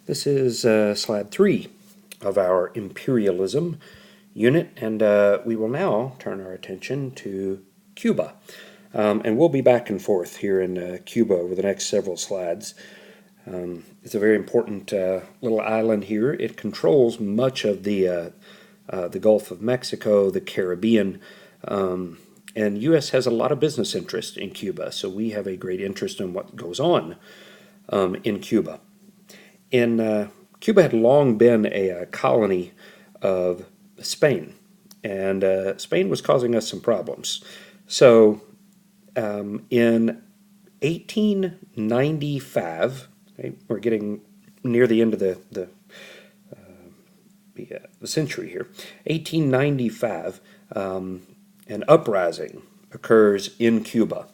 This is slide 3 of our Imperialism unit, and we will now turn our attention to Cuba. And we'll be back and forth here in Cuba over the next several slides. It's a very important little island here. It controls much of the Gulf of Mexico, the Caribbean, and U.S. has a lot of business interest in Cuba, so we have a great interest in what goes on in Cuba. Cuba had long been a colony of Spain, and Spain was causing us some problems. So in 1895, okay, we're getting near the end of the century here, 1895, an uprising occurs in Cuba,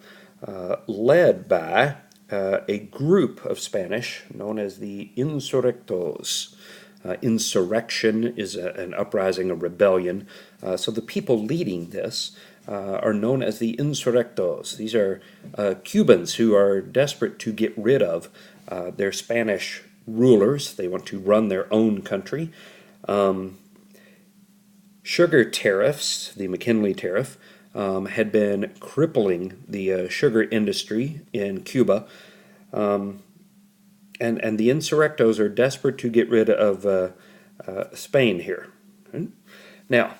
led by a group of Spanish known as the Insurrectos. Insurrection is an uprising, a rebellion. So the people leading this are known as the Insurrectos. These are Cubans who are desperate to get rid of their Spanish rulers. They want to run their own country. Sugar tariffs, the McKinley tariff, had been crippling the sugar industry in Cuba, and the Insurrectos are desperate to get rid of Spain here. Now,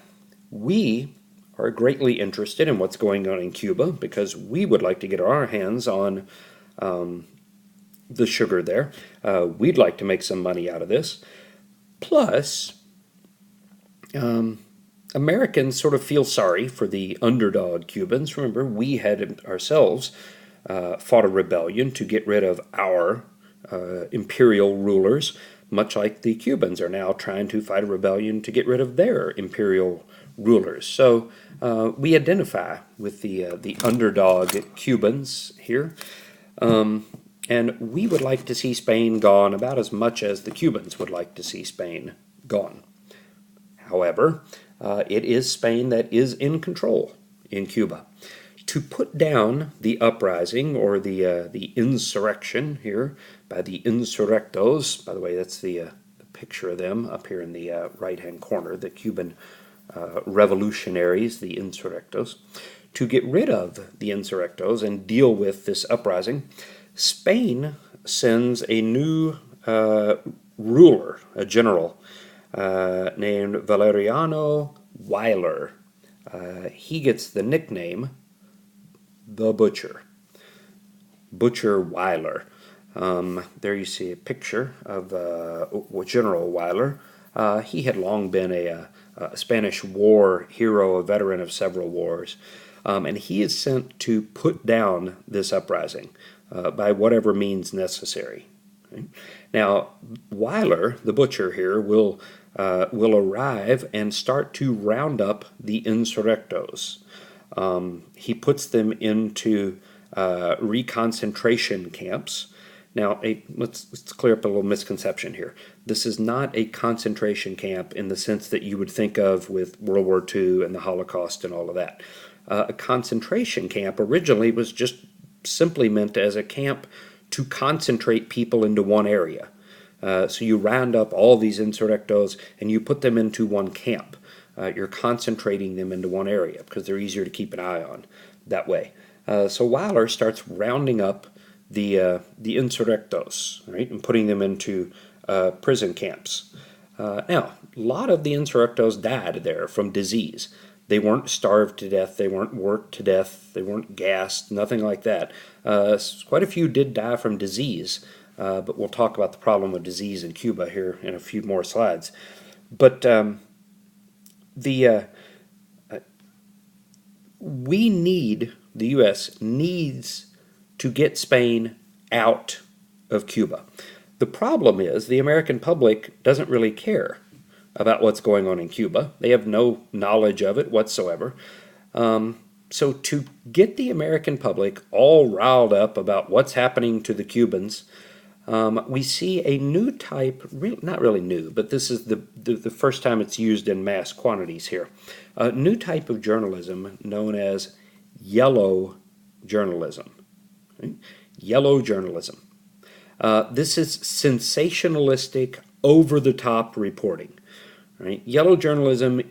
we are greatly interested in what's going on in Cuba because we would like to get our hands on the sugar there. We'd like to make some money out of this. Plus, Americans sort of feel sorry for the underdog Cubans. Remember, we had ourselves fought a rebellion to get rid of our imperial rulers, much like the Cubans are now trying to fight a rebellion to get rid of their imperial rulers. So we identify with the underdog Cubans here, and we would like to see Spain gone about as much as the Cubans would like to see Spain gone. However, it is Spain that is in control in Cuba. To put down the uprising or the insurrection here by the Insurrectos, by the way, that's the picture of them up here in the right-hand corner, the Cuban revolutionaries, the Insurrectos. To get rid of the Insurrectos and deal with this uprising, Spain sends a new ruler, a general, named Valeriano Weyler. He gets the nickname the Butcher. Butcher Weyler. There you see a picture of General Weyler. He had long been a Spanish war hero, a veteran of several wars, and he is sent to put down this uprising by whatever means necessary. Okay? Now, Weyler, the Butcher here, will arrive and start to round up the Insurrectos. He puts them into reconcentration camps. Now, let's clear up a little misconception here. This is not a concentration camp in the sense that you would think of with World War II and the Holocaust and all of that. A concentration camp originally was just simply meant as a camp to concentrate people into one area. So you round up all these Insurrectos and you put them into one camp. You're concentrating them into one area because they're easier to keep an eye on that way. So Weyler starts rounding up the Insurrectos, right, and putting them into prison camps. Now, a lot of the Insurrectos died there from disease. They weren't starved to death. They weren't worked to death. They weren't gassed, nothing like that. Quite a few did die from disease, but we'll talk about the problem of disease in Cuba here in a few more slides. But the U.S. needs to get Spain out of Cuba. The problem is the American public doesn't really care about what's going on in Cuba. They have no knowledge of it whatsoever. So to get the American public all riled up about what's happening to the Cubans, we see a new type, not really new, but this is the first time it's used in mass quantities here, a new type of journalism known as yellow journalism. Right? Yellow journalism. This is sensationalistic, over-the-top reporting. Right? Yellow journalism,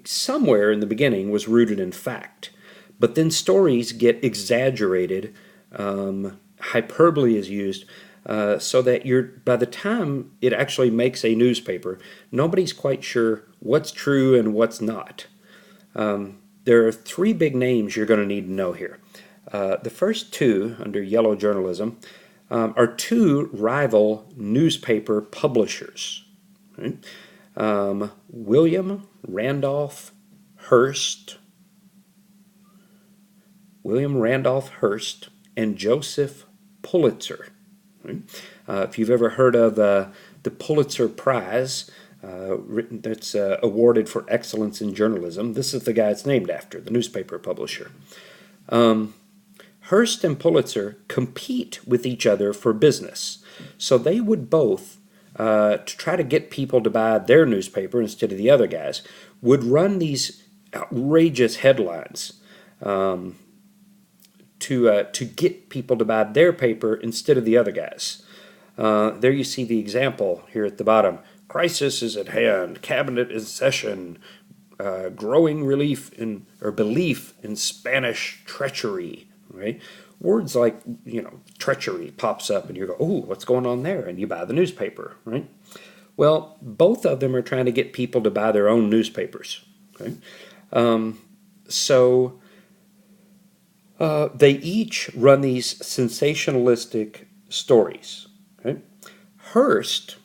somewhere in the beginning, was rooted in fact, but then stories get exaggerated. Hyperbole is used, so that by the time it actually makes a newspaper, nobody's quite sure what's true and what's not. There are three big names you're going to need to know here. The first two, under yellow journalism, are two rival newspaper publishers. Right? William Randolph Hearst and Joseph Pulitzer. Right? If you've ever heard of the Pulitzer Prize, that's awarded for excellence in journalism, this is the guy it's named after, the newspaper publisher. Hearst and Pulitzer compete with each other for business, so they would both, to try to get people to buy their newspaper instead of the other guys, would run these outrageous headlines to get people to buy their paper instead of the other guys. There you see the example here at the bottom. Crisis is at hand. Cabinet in session. Growing belief in Spanish treachery. Right? Words like treachery pops up, and you go, "Oh, what's going on there?" And you buy the newspaper. Right? Well, both of them are trying to get people to buy their own newspapers. Okay? So they each run these sensationalistic stories. Okay? Hearst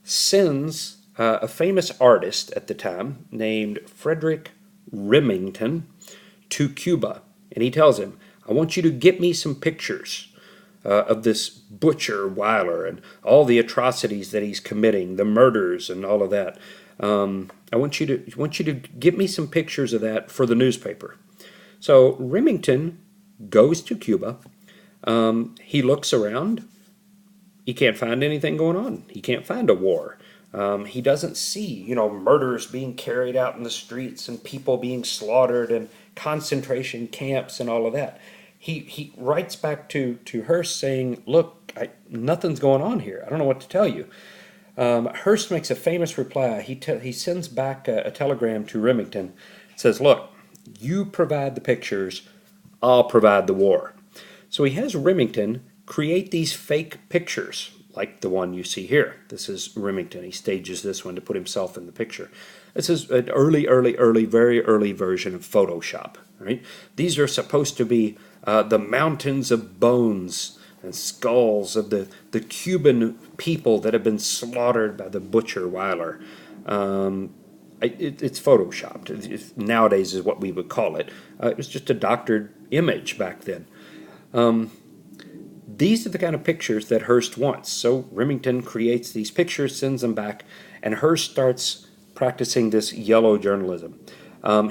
sends a famous artist at the time named Frederick Remington to Cuba, and he tells him, "I want you to get me some pictures of this butcher Weiler and all the atrocities that he's committing, the murders and all of that. I want you to get me some pictures of that for the newspaper." So Remington goes to Cuba. He looks around. He can't find anything going on. He can't find a war. He doesn't see, murders being carried out in the streets and people being slaughtered and concentration camps and all of that. He writes back to Hearst saying, "Look, nothing's going on here. I don't know what to tell you." Hearst makes a famous reply. He sends back a telegram to Remington. It says, "Look, you provide the pictures, I'll provide the war." So he has Remington create these fake pictures, like the one you see here. This is Remington. He stages this one to put himself in the picture. This is an very early version of Photoshop. Right? These are supposed to be the mountains of bones and skulls of the Cuban people that have been slaughtered by the butcher Weiler. It's photoshopped. Nowadays is what we would call it. It was just a doctored image back then. These are the kind of pictures that Hearst wants. So Remington creates these pictures, sends them back, and Hearst starts practicing this yellow journalism.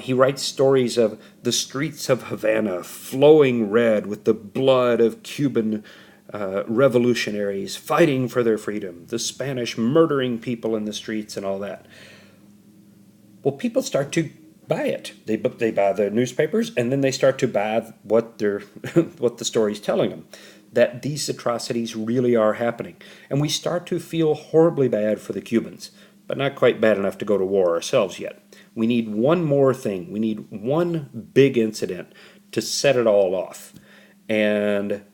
He writes stories of the streets of Havana flowing red with the blood of Cuban revolutionaries fighting for their freedom, the Spanish murdering people in the streets and all that. Well, people start to buy it. They buy the newspapers, and then they start to buy what the story's telling them, that these atrocities really are happening. And we start to feel horribly bad for the Cubans, but not quite bad enough to go to war ourselves yet. We need one more thing. We need one big incident to set it all off. And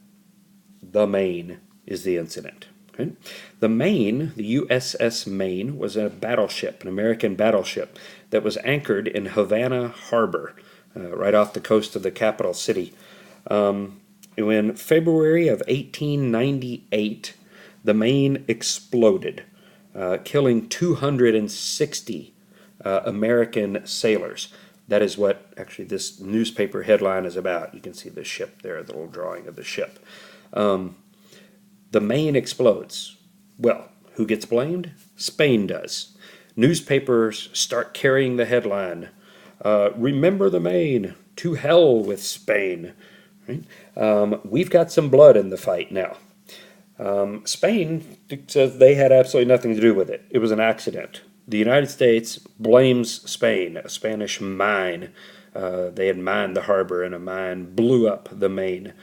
the Maine is the incident. Okay? The Maine, the USS Maine, was a battleship, an American battleship, that was anchored in Havana Harbor, right off the coast of the capital city. In February of 1898, the Maine exploded, killing 260 American sailors. That is what actually this newspaper headline is about. You can see the ship there, the little drawing of the ship. The Maine explodes. Well, who gets blamed? Spain does. Newspapers start carrying the headline, "Remember the Maine, to hell with Spain." Right? We've got some blood in the fight now. Spain says they had absolutely nothing to do with it. It was an accident. The United States blames Spain, a Spanish mine. They had mined the harbor, and a mine blew up the Maine.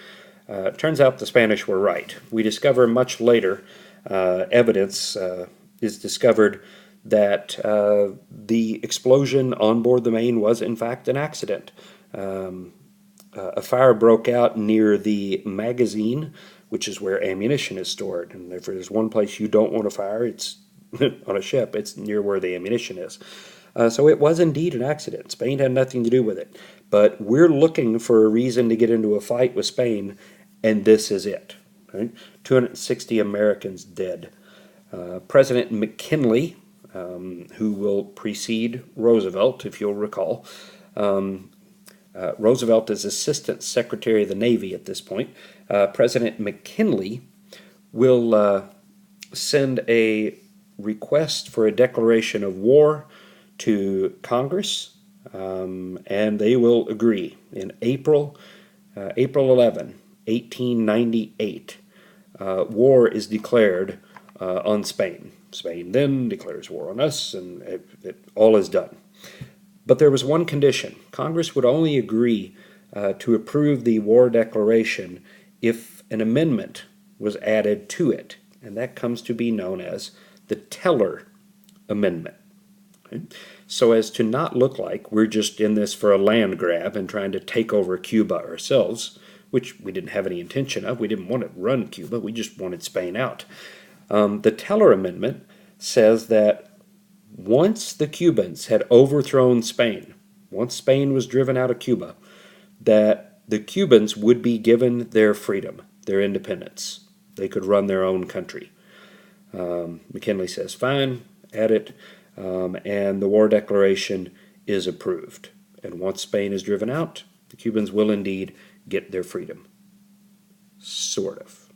It turns out the Spanish were right. We discover much later evidence is discovered that the explosion on board the Maine was in fact an accident. A fire broke out near the magazine, which is where ammunition is stored. And if there's one place you don't want a fire, it's on a ship. It's near where the ammunition is. So it was indeed an accident. Spain had nothing to do with it. But we're looking for a reason to get into a fight with Spain, and this is it. Right? 260 Americans dead. President McKinley, who will precede Roosevelt, if you'll recall, Roosevelt is Assistant Secretary of the Navy at this point. President McKinley will send a request for a declaration of war to Congress, and they will agree. In April 11, 1898, war is declared on Spain. Spain then declares war on us, and all is done. But there was one condition. Congress would only agree to approve the war declaration if an amendment was added to it, and that comes to be known as the Teller Amendment. Okay? So as to not look like we're just in this for a land grab and trying to take over Cuba ourselves, which we didn't have any intention of. We didn't want to run Cuba. We just wanted Spain out. The Teller Amendment says that once the Cubans had overthrown Spain, once Spain was driven out of Cuba, that the Cubans would be given their freedom, their independence. They could run their own country. McKinley says, fine, add it, and the war declaration is approved. And once Spain is driven out, the Cubans will indeed get their freedom. Sort of.